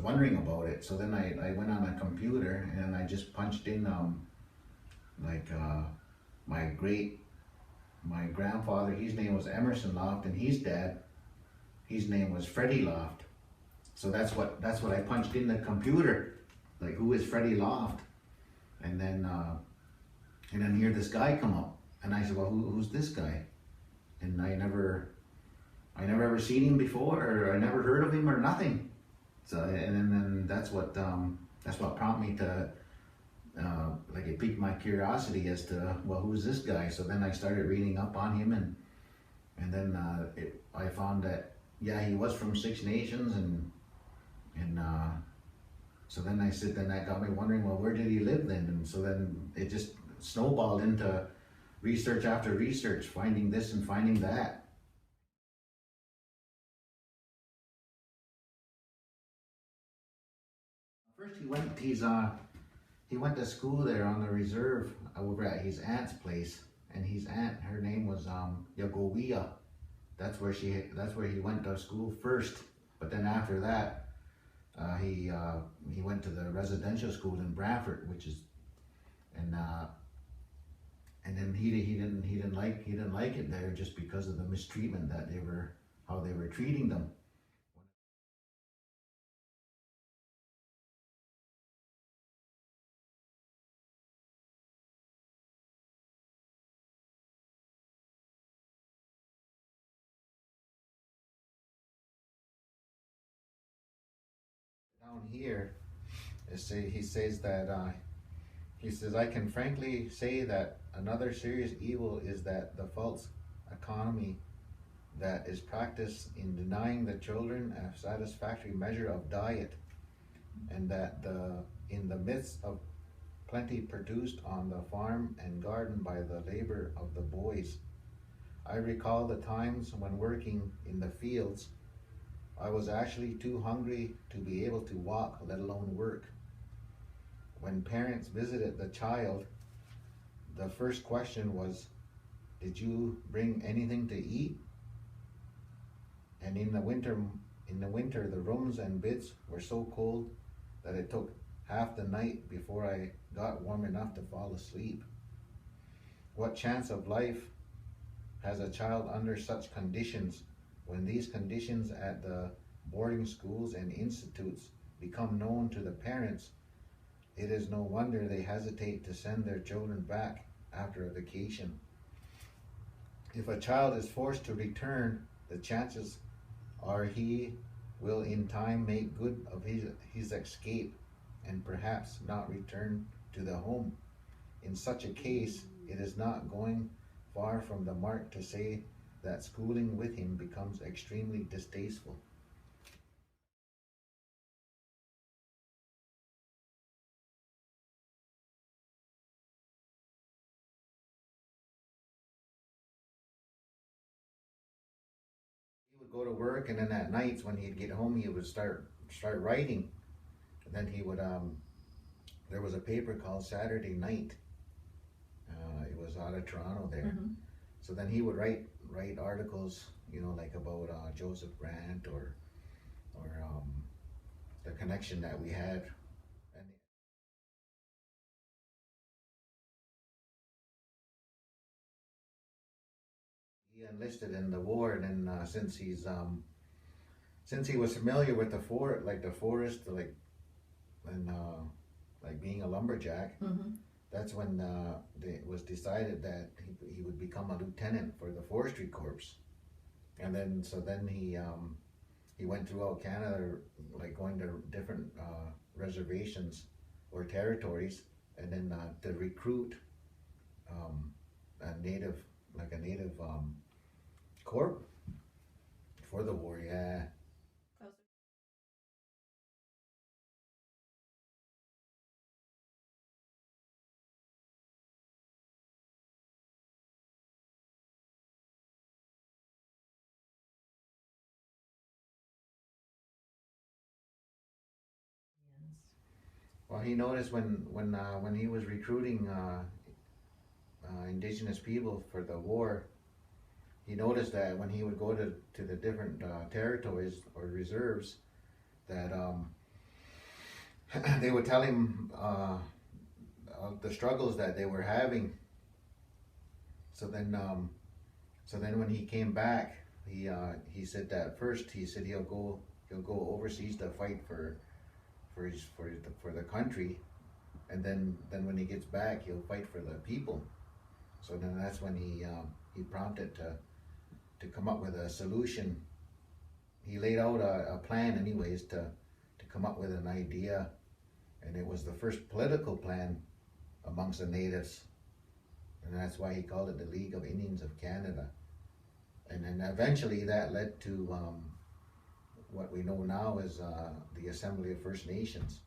wondering about it. So then I went on a computer and I just punched in like my grandfather, his name was Emerson Loft, and his dad, his name was Freddie Loft. So that's what I punched in the computer, like who is Freddie Loft, and then here this guy come up, and I said, well, who's this guy? And I never ever seen him before, or I never heard of him or nothing. So and then that's what prompted me to like it piqued my curiosity as to, well, who's this guy? So then I started reading up on him, and then I found that, yeah, he was from Six Nations, and so then that got me wondering, well, where did he live then? And so then it just snowballed into research after research, finding this and finding that. First he went to school there on the reserve over at his aunt's place, and his aunt, her name was Yagowia. That's where he went to school first. But then after that, he went to the residential school in Brantford, which is, and then he didn't like it there, just because of the mistreatment that how they were treating them. Down here, he says that I can frankly say that another serious evil is that the false economy that is practiced in denying the children a satisfactory measure of diet, and that in the midst of plenty produced on the farm and garden by the labor of the boys. I recall the times when working in the fields, I was actually too hungry to be able to walk, let alone work. When parents visited the child, the first question was, "Did you bring anything to eat?" And in the winter, the rooms and beds were so cold that it took half the night before I got warm enough to fall asleep. What chance of life has a child under such conditions, when these conditions at the boarding schools and institutes become known to the parents? It is no wonder they hesitate to send their children back after a vacation. If a child is forced to return, the chances are he will in time make good of his escape and perhaps not return to the home. In such a case, it is not going far from the mark to say that schooling with him becomes extremely distasteful. He would go to work, and then at nights when he'd get home, he would start writing. And then he would there was a paper called Saturday Night. It was out of Toronto there. Mm-hmm. So then he would write articles, like about Joseph Brant or the connection that we had. And he enlisted in the war, and then since he was familiar with the forest, like being a lumberjack, mm-hmm. That's when it was decided that he would become a lieutenant for the Forestry Corps. And then he went throughout Canada, like going to different reservations or territories, and then to recruit a native corps for the war. Yeah. Well, he noticed when he was recruiting Indigenous people for the war, he noticed that when he would go to the different territories or reserves, that they would tell him of the struggles that they were having. So then when he came back, he said that first he said he'll go overseas to fight for the country, and then when he gets back he'll fight for the people. So then that's when he prompted to come up with a solution. He laid out a plan anyways to come up with an idea, and it was the first political plan amongst the natives, and that's why he called it the League of Indians of Canada. And then eventually that led to what we know now as the Assembly of First Nations.